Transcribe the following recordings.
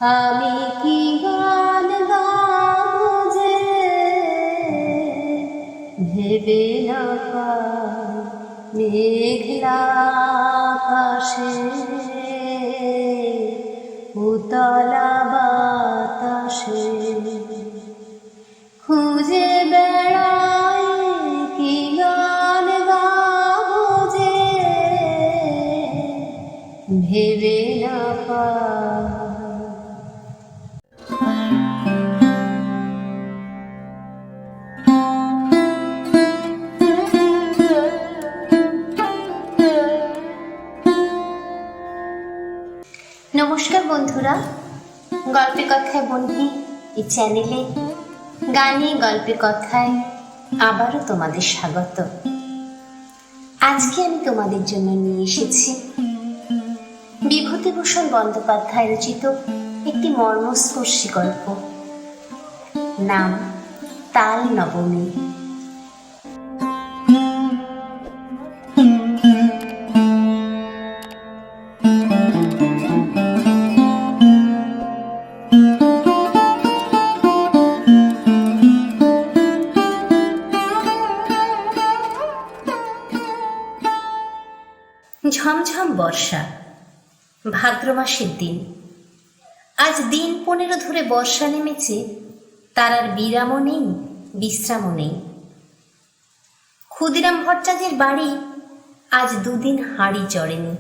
আমি কি গান গাবো যে ভেবে না পাই মেঘলা আকাশে উতলা বাতাসে খুঁজে বেড়াই কি গান গাবো যে ভেবে না পাই। নমস্কার বন্ধুরা, গল্পে কথায় বন্ধি এই চ্যানেলে গানে গল্পে কথায় আবারও তোমাদের স্বাগত। আজকে আমি তোমাদের জন্য নিয়ে এসেছি বিভূতিভূষণ বন্দ্যোপাধ্যায় রচিত একটি মর্মস্পর্শী গল্প, নাম তাল নবমী। ঝমঝম বর্ষা, ভাদ্র মাসের দিন। আজ দিন 15 ধরে বর্ষা নেমেছে, তার আর বিরামও নেই বিশ্রামও নেই। ক্ষুদিরাম ভট্টাচার্যের বাড়ি আজ 2 দিন হাঁড়ি চড়েনি।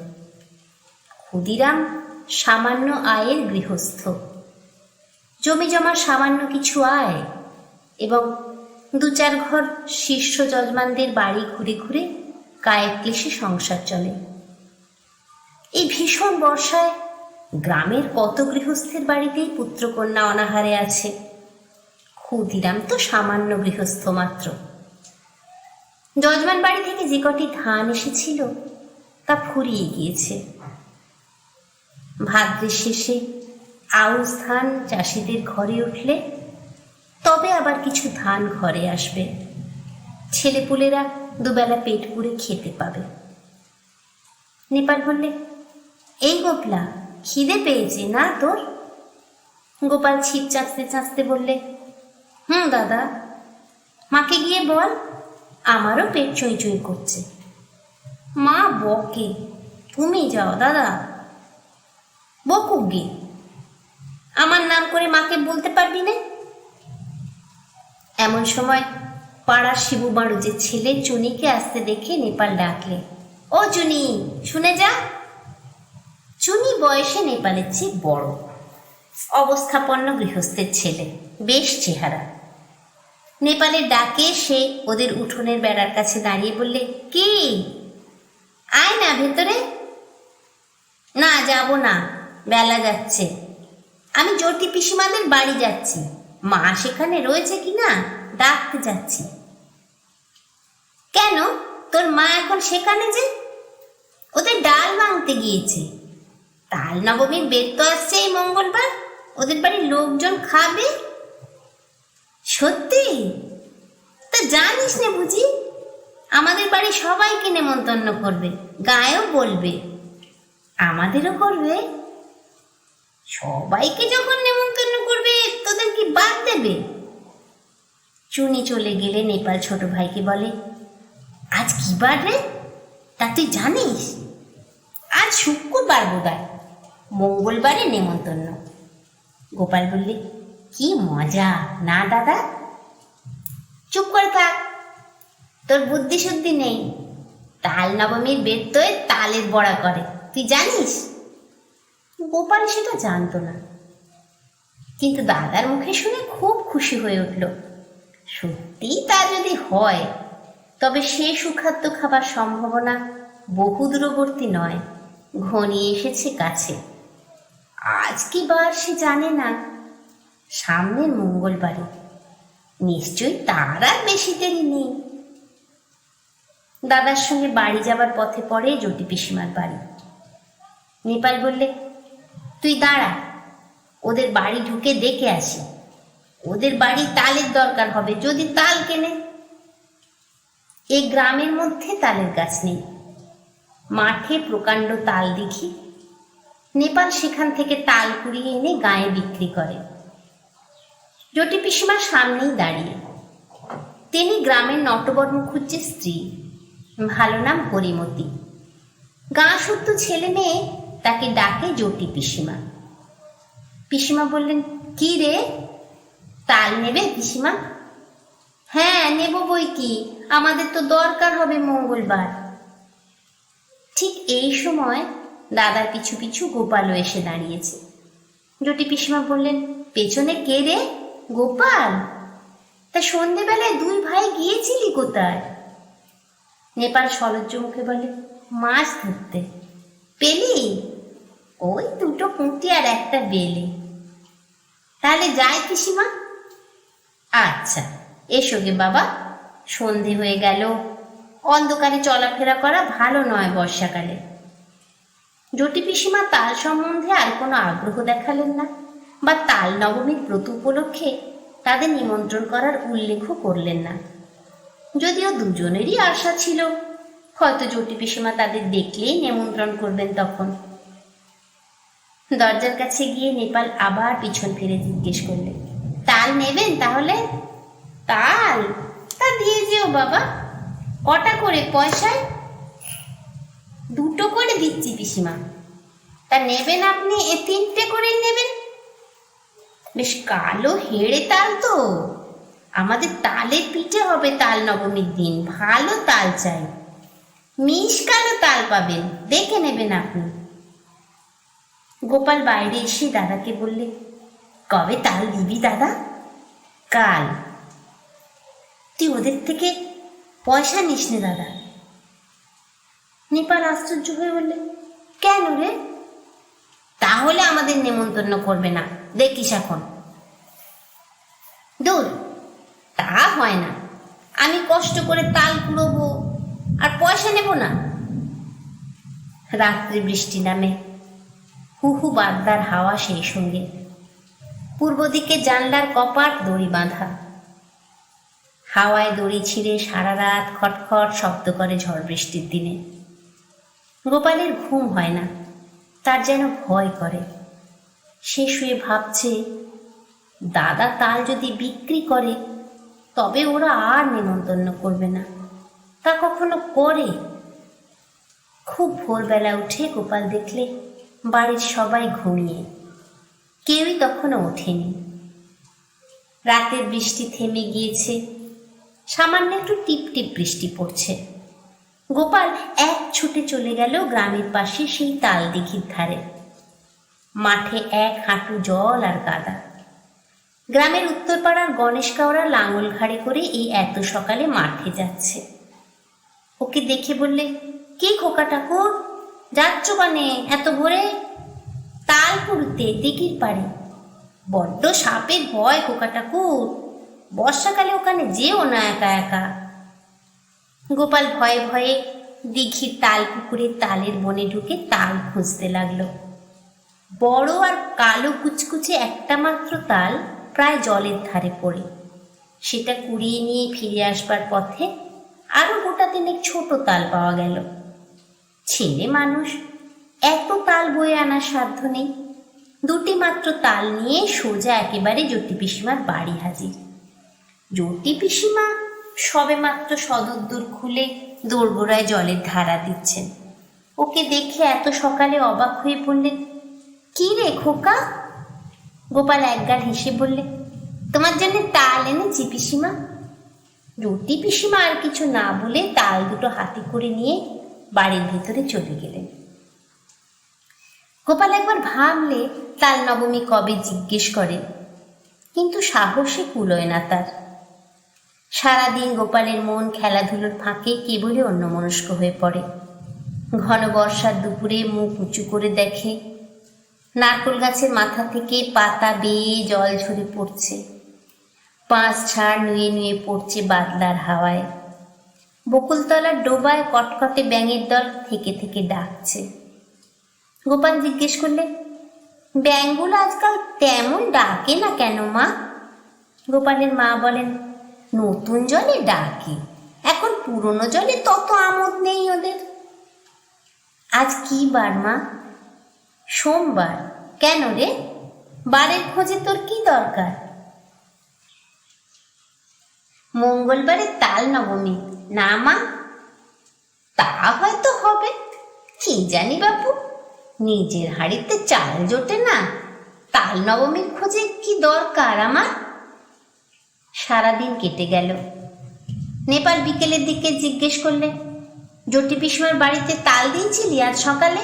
ক্ষুদিরাম সামান্য আয়ের গৃহস্থ, জমি জমার সামান্য কিছু আয় এবং 2-4 ঘর শীর্ষ যজমানদের বাড়ি ঘুরে ঘুরে কায়েক ক্লেশে সংসার চলে। এই ভীষণ বর্ষায় গ্রামের কত গৃহস্থের বাড়িতেই পুত্রকন্যা অনাহারে আছে। ক্ষুদিরাম তো সামান্য গৃহস্থ মাত্র। যজমান বাড়ি থেকে যে কটি ধান এসেছিল তা ফুরিয়ে গিয়েছে। ভাদ্রের শেষে আউশ ধান চাষিদের ঘরে উঠলে তবে আবার কিছু ধান ঘরে আসবে, ছেলেপুলেরা দুবেলা পেট পুরে খেতে পাবে। নেপাল বললে, এই গোপলা, খিদে পেয়েছে না তোর? গোপাল ছিপ চাচতে চাচতে বললে, দাদা। মাকে গিয়ে বল, আমারও পেট চুই চুই করছে। মা বকে, তুমি যাও দাদা। বকুক গে, আমার নাম করে মাকে বলতে পারবি না? এমন সময় পাড়ার শিবু বাড়ুজের ছেলে চুনিকে আসতে দেখে নেপাল ডাকলে, ও চুনি, শুনে যা। চুনি বয়সে নেপালের চেয়ে বড়, অবস্থাপন্ন গৃহস্থের ছেলে, বেশ চেহারা। নেপালের ডাকে সে ওদের উঠোনের বেড়ার কাছে দাঁড়িয়ে বললে, কি আয় না ভেতরে। না, যাব না, বেলা যাচ্ছে। আমি জটি পিসিমাদের বাড়ি যাচ্ছি, মা সেখানে রয়েছে কিনা ডাকতে যাচ্ছি। কেন, তোর মা এখন সেখানে যে? ওদের ডাল ভাঙতে গিয়েছে। তাল নবমীর বেদ তো আসছে এই মঙ্গলবার, ওদের বাড়ির লোকজন খাবে। সত্যি? তা জানিস না বুঝি? আমাদের বাড়ি সবাইকে নেমন্তন্ন করবে, গায়েও বলবে, আমাদেরও করবে। সবাইকে যখন নেমন্তন্ন করবে তোদের কি বাদ দেবে? চুনি চলে গেলে নেপাল ছোট ভাইকে বলে, আজ কি বার রে? তা তুই জানিস? আজ শুক্রবার বোধহয়, মঙ্গলবারে নেমন্তন্ন। গোপাল বললে, কি মজা না দাদা? চুপ করে থাক, তোর বুদ্ধি শুদ্ধি নেই। তাল নবমীর বেদ তো তালের বড়া করে, তুই জানিস? গোপাল সেটা জানতো না, কিন্তু দাদার মুখে শুনে খুব খুশি হয়ে উঠল। সত্যি তা যদি হয় তবে সে সুখাদ্য খাবার সম্ভাবনা বহু দূরবর্তী নয়, ঘনিয়ে এসেছে কাছে। আজ কি বার সে জানে না, সামনের মঙ্গলবারে। নিশ্চয়ই তার আর বেশি দেরি নেই। দাদার সঙ্গে বাড়ি যাবার পথে পড়ে জটি পিসিমার বাড়ি। নেপাল বললে, তুই দাঁড়া, ওদের বাড়ি ঢুকে দেখে আসি। ওদের বাড়ি তালের দরকার হবে, যদি তাল কেনে। এই গ্রামের মধ্যে তালের গাছ নেই, মাঠে প্রকাণ্ড তাল দেখি। নেপাল সেখান থেকে তাল কুড়িয়ে এনে গায়ে বিক্রি করে। জটি পিসিমার সামনেই দাঁড়িয়ে। তিনি গ্রামের নটবর্ণ খুঁজছে স্ত্রী, ভালো নাম হরিমতি। গাঁ শুদ্ধ ছেলে মেয়ে তাকে ডাকে জটি পিসিমা। পিসিমা বললেন, কি রে, তাল নেবে পিসিমা? হ্যাঁ নেব বই কি, আমাদের তো দরকার হবে মঙ্গলবার। ঠিক এই সময় দাদার পিছু পিছু গোপালও এসে দাঁড়িয়েছে। জটি পিসিমা বললেন, পেছনে কে রে? গোপাল? তা সন্ধেবেলায় দুই ভাই গিয়েছিলি কোথায়? নেপাল সলজ্জ মুখে বলে, মাছ ধরতে। পেলি? ওই দুটো পুঁটি আর একটা বেলে। তাহলে যাই পিসিমা? আচ্ছা এসো গে বাবা, সন্ধে হয়ে গেল, অন্ধকারে চলাফেরা করা ভালো নয় বর্ষাকালে। জটি পিসিমা তাল সম্বন্ধে আর কোনো আগ্রহ দেখালেন না, বা তাল নবমীর ব্রত উপলক্ষে তাদের নিমন্ত্রণ করার উল্লেখও করলেন না। যদিও দুজনেরই আশা ছিল হয়তো জটি পিসিমা তাদের দেখলেই নিমন্ত্রণ করবেন। তখন দরজার কাছে গিয়ে নেপাল আবার পিছন ফিরে জিজ্ঞেস করলেন, তাল নেবেন তাহলে? তাল? তা দিয়ে যেও বাবা। কটা করে পয়সায়? দুটো করে দিচ্ছি পিসিমা। তা নেবেন আপনি? তিনটে করেই নেবেন। বেশ কালো হেড়ে তাল তো, আমাদের তালের পিঠে হবে তাল নবমীর দিন, ভালো তাল চাই। মিশ কালো তাল পাবেন, দেখে নেবেন আপনি। গোপাল বাইরে এসে দাদাকে বললে, কবে তাল দিবি দাদা? কাল। তুই ওদের থেকে পয়সা নিস নে দাদা। নেপাল আশ্চর্য হয়ে বললে, কেন রে? তাহলে আমাদের নেমন্তন্ন করবে না, দেখিস এখন। দূর, তা হয় না, আমি কষ্ট করে তাল কুড়োবো আর পয়সা নেব না? রাত্রে বৃষ্টি নামে, হুহু বাগদার হাওয়া সেই সঙ্গে। পূর্ব দিকে জানলার কপাট দড়ি বাঁধা, হাওয়ায় দড়ি ছিঁড়ে সারা রাত খটখট শব্দ করে ঝড় বৃষ্টির দিনে। গোপালের ঘুম হয় না, তার যেন ভয় করে। সে শুয়ে ভাবছে, দাদা তাল যদি বিক্রি করে তবে ওরা আর নেমন্তন্ন করবে না। তা কখনো করে? খুব ভোরবেলা উঠে গোপাল দেখলে বাড়ির সবাই ঘুমিয়ে, কেউই তখনও ওঠেনি। রাতের বৃষ্টি থেমে গিয়েছে, সামান্য একটু টিপ টিপ বৃষ্টি পড়ছে। গোপাল এক ছুটে চলে গেল গ্রামের পাশে সেই তাল দিঘির ধারে। মাঠে এক হাঁটু জল আর কাদা। গ্রামের উত্তরপাড়ার গণেশ কাওড়া লাঙল ঘাড়ে করে এই এত সকালে মাঠে যাচ্ছে। ওকে দেখে বললে, কি খোকা ঠাকুর, যাচ্ছ কানে এত ভোরে? তাল কুড়তে দিঘির পাড়ে। বড্ড সাপের ভয় খোকা ঠাকুর, বর্ষাকালে ওখানে যেও না একা একা। গোপাল ভয়ে ভয়ে দিঘির তাল পুকুরে তালের বনে ঢুকে তাল খুঁজতে লাগলো। বড় আর কালো কুচকুচে একটা মাত্র তাল প্রায় জলের ধারে পড়ে। সেটা কুড়িয়ে নিয়ে ফিরে আসবার পথে আরো গোটা তিনেক ছোট তাল পাওয়া গেল। ছেলে মানুষ, এত তাল বয়ে আনার সাধ্য নেই। দুটি মাত্র তাল নিয়ে সোজা একেবারে জটি পিসিমার বাড়ি হাজির। জটি পিসিমা সবে মাত্র সদর খুলে দোরগোড়ায় জলের ধারা দিচ্ছেন। ওকে দেখে এত সকালে অবাক হয়ে পড়লেন, কি রে খোকা? গোপাল একগাল হেসে বললে, তোমার জন্য তাল এনেছি পিসিমা। জটি পিসিমা আর কিছু না বলে তাল দুটো হাতে করে নিয়ে বাড়ির ভেতরে চলে গেলেন। গোপাল একবার ভাবলে তাল নবমী কবে জিজ্ঞেস করে, কিন্তু সাহসে কুলোয় না তার। সারাদিন গোপালের মন খেলাধুলোর ফাঁকে কেবলই অন্যমনস্ক হয়ে পড়ে। ঘন বর্ষার দুপুরে মুখ উঁচু করে দেখে নারকেল গাছের মাথা থেকে পাতা বেয়ে জল ঝরে পড়ছে। পাঁচ ঝাড় নুয়ে নুয়ে পড়ছে বাদলার হাওয়ায়। বকুলতলার ডোবায় কটকটে ব্যাঙের দল থেকে থেকে ডাকছে। গোপাল জিজ্ঞেস করলে, ব্যাঙগুলো আজকাল তেমন ডাকে না কেন মা? গোপালের মা বলেন, নতুন জলে ডাকে, এখন পুরনো জলে তত আমোদ নেই ওদের। আজ কি বার মা? সোমবার? কেন রে? বারের খোঁজে তোর কি দরকার? মঙ্গলবারে তাল নবমী না মা? তা হয়তো হবে, কি জানি বাপু, নিজের হাঁড়িতে চাল জোটে না, তাল নবমীর খোঁজে কি দরকার আমার? সারাদিন কেটে গেল। নেপাল বিকেলের দিকে জিজ্ঞেস করলে, জটি পিসমা বাড়িতে তাল দিয়েছিলি আজ সকালে?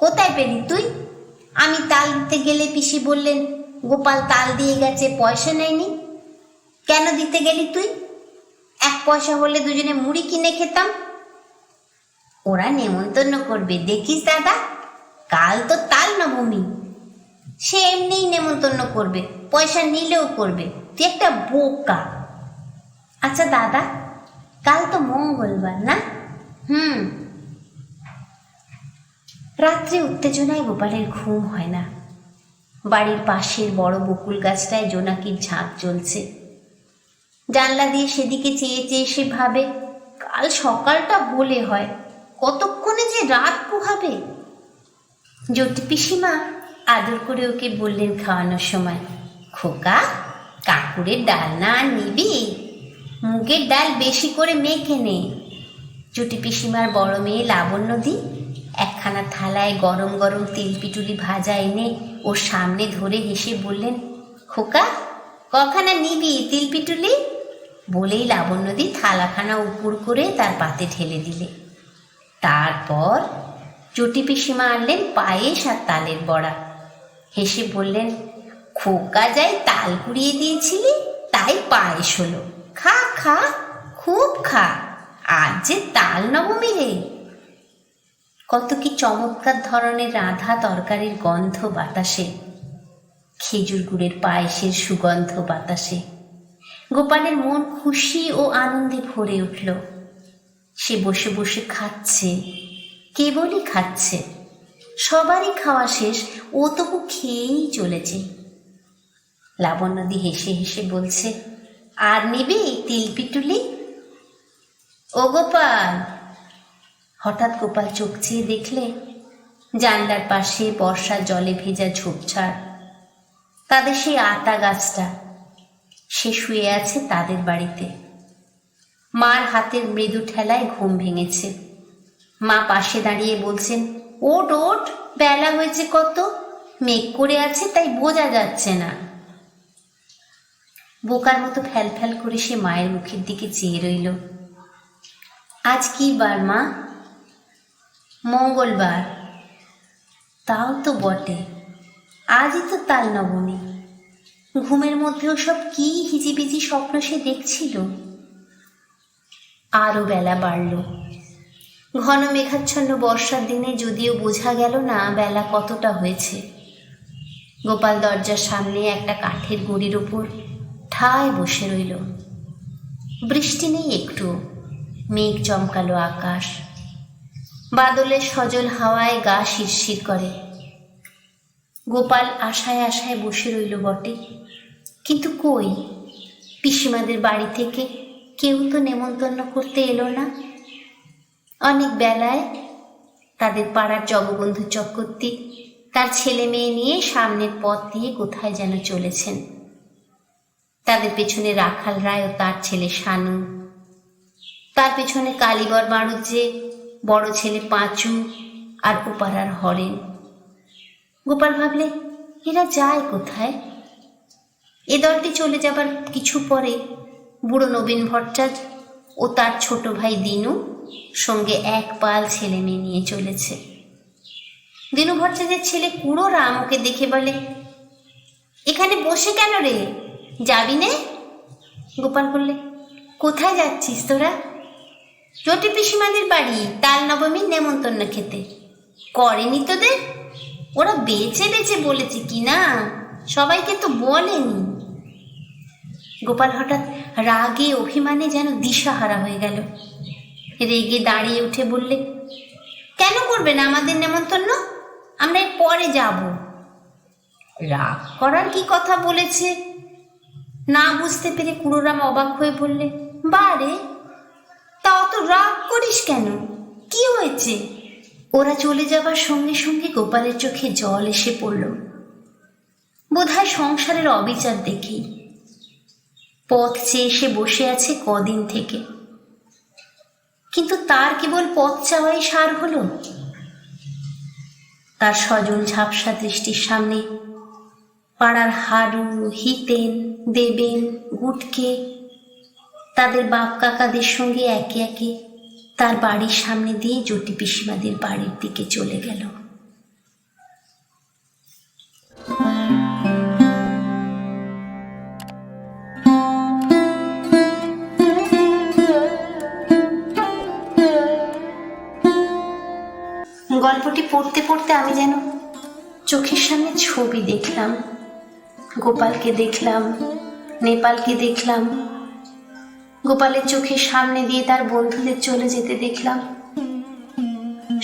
কোথায় পেলি তুই? আমি তাল দিতে গেলে পিসি বললেন গোপাল তাল দিয়ে গেছে, পয়সা নেয়নি। কেন দিতে গেলি তুই? 1 পয়সা হলে দুজনে মুড়ি কিনে খেতাম। ওরা নেমন্তন্ন করবে দেখিস দাদা, কাল তো তাল নবমী। সে এমনিই নেমন্তন্ন করবে, পয়সা নিলেও করবে, তুই একটা বোকা। আচ্ছা দাদা, কাল তো মঙ্গলবার না? রাত্রে উত্তেজনায় গোপালের ঘুম হয় না। বাড়ির পাশের বড় বকুল গাছটায় জোনাকির ঝাঁক চলছে। জানলা দিয়ে সেদিকে চেয়ে চেয়ে সে ভাবে, কাল সকালটা বলে হয়, কতক্ষণে যে রাত পোহাবে। জটি পিসিমা আদর করে ওকে বললেন খাওয়ানোর সময়, খোকা, কাকুরের ডালনা আর নিবি? মুগের ডাল বেশি করে মেখে নে। জটি পিসিমার বড় মেয়ে লাবণ্যদি একখানা থালায় গরম গরম তিলপিটুলি ভাজা এনে ওর সামনে ধরে হেসে বললেন, খোকা, কখানা নিবি তিলপিটুলি? বলেই লাবণ্যদি থালাখানা উপুড় করে তার পাতে ঢেলে দিলে। তারপর জটি পিসিমা আনলেন পায়েস আর তালের বড়া। হেসে বললেন, খোকা যাই তাল কুড়িয়ে দিয়েছিলি তাই পায়েস হলো, খা খা, খুব খা, আজ যে তাল নবমী রে। কত কি চমৎকার ধরনের রাঁধা তরকারির গন্ধ বাতাসে, খেজুর গুড়ের পায়েসের সুগন্ধ বাতাসে। গোপালের মন খুশি ও আনন্দে ভরে উঠল। সে বসে বসে খাচ্ছে, কেবলই খাচ্ছে। সবারই খাওয়া শেষ, ও তবু খেয়েই চলেছে। লাবণ্যদি হেসে হেসে বলছে, আর নিবি তিলপিটুলি? ও গোপাল! হঠাৎ গোপাল চোখ চেয়ে দেখলে জানলার পাশে বর্ষার জলে ভেজা ঝোপঝাড়, তাদের সেই আতা গাছটা। সে শুয়ে আছে তাদের বাড়িতে। মার হাতের মৃদু ঠেলায় ঘুম ভেঙেছে। মা পাশে দাঁড়িয়ে বলছেন, ওঠ ওঠ, বেলা হয়েছে কত, মেঘ করে আছে তাই বোঝা যাচ্ছে না। বোকার মতো ফ্যাল ফ্যাল করে সে মায়ের মুখের দিকে চেয়ে রইল। আজ কি বার মা? মঙ্গলবার। তাও তো বটে, আজই তো তাল নবমী। ঘুমের মধ্যেও সব কি হিজিবিজি স্বপ্ন সে দেখছিল। আরও বেলা বাড়ল। ঘন মেঘাচ্ছন্ন বর্ষার দিনে যদিও বোঝা গেল না বেলা কতটা হয়েছে। গোপাল দরজার সামনে একটা কাঠের গুঁড়ির ওপর ঠায় বসে রইল। বৃষ্টি নেই একটু, মেঘ চমকালো আকাশ। বাদলের সজল হাওয়ায় গা শিরশির করে। গোপাল আশায় আশায় বসে রইল বটে, কিন্তু কই, পিসিমাদের বাড়ি থেকে কেউ তো নেমন্তন্ন করতে এলো না। অনেক বেলায় তাদের পাড়ার জগবন্ধু চক্রবর্তী তার ছেলে মেয়ে নিয়ে সামনের পথ দিয়ে কোথায় যেন চলেছেন। তাদের পেছনে রাখাল রায় ও তার ছেলে শানু, তার পেছনে কালীবর মারুজ্জে, বড় ছেলে পাঁচু আর ওপাড়ার হরেন। গোপাল ভাবলে, এরা যায় কোথায়? এ দলটি চলে যাবার কিছু পরে বুড়ো নবীন ভট্টাচার্য ও তার ছোট ভাই দিনু সঙ্গে 1 পাল ছেলে মেয়ে নিয়ে চলেছে। দিনু ভট্টাচার্যের ছেলে কুড়ো রাম ওকে দেখে বলে, এখানে বসে কেন রে, যাবি নে? গোপাল বললে, কোথায় যাচ্ছিস তোরা? জটি পিসিমাদের বাড়ি তাল নবমীর নেমন্তন্ন খেতে। করেনি তোদের? ওরা বেছে বেছে বলেছে কি না, সবাইকে তো বলেনি। গোপাল হঠাৎ রাগে অভিমানে যেন দিশাহারা হয়ে গেল। রেগে দাঁড়িয়ে উঠে বললে, কেন করবে না আমাদের নেমন্তন্ন? আমরা এর পরে যাব। রাগ করার কি কথা বলেছে? না বুঝতে পেরে কুড়োরাম অবাক হয়ে বললে, বারে, তা অত রাগ করিস কেন? কি হয়েছে? ওরা চলে যাবার সঙ্গে সঙ্গে গোপালের চোখে জল এসে পড়ল, বোধহয় সংসারের অবিচার দেখেই। পথ চেয়ে এসে বসে আছে কদিন থেকে, কিন্তু তার কেবল পথ চাওয়াই সার হলো। তার সজল ঝাপসা দৃষ্টির সামনে পাড়ার হারু, হিতেন, দেবেন, গুটকে তাদের বাপ কাকাদের সঙ্গে একে একে তার বাড়ির সামনে দিয়ে জটি পিসিমাদের বাড়ির দিকে চলে গেল। গল্পটি পড়তে পড়তে আমি যেন চোখের সামনে ছবি দেখলাম। গোপালকে দেখলাম, নেপালকে দেখলাম, গোপালের চোখের সামনে দিয়ে তার বন্ধুদের চলে যেতে দেখলাম।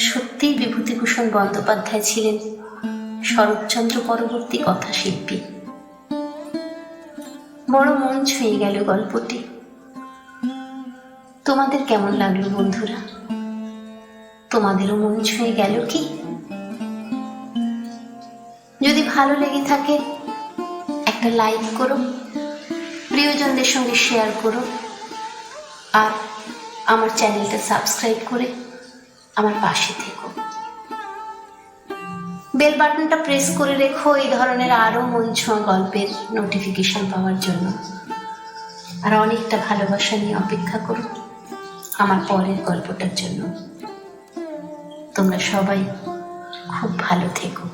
সত্যিই বিভূতিভূষণ বন্দ্যোপাধ্যায় ছিলেন শরৎচন্দ্র পরবর্তী কথাশিল্পী। বড় মন ছুঁয়ে গেল গল্পটি। তোমাদের কেমন লাগলো বন্ধুরা? তোমাদেরও মন ছুঁয়ে গেল কি? যদি ভালো লেগে থাকে একটা লাইক করো, প্রিয়জনদের সঙ্গে শেয়ার করো, আর আমার চ্যানেলটা সাবস্ক্রাইব করে আমার পাশে থেকো। বেল বাটনটা প্রেস করে রেখো এই ধরনের আরো মন ছোঁয়া গল্পের নোটিফিকেশন পাওয়ার জন্য। আর অনেকটা ভালোবাসা নিয়ে অপেক্ষা করো আমার পরের গল্পটার জন্য। তোমরা সবাই খুব ভালো থেকো।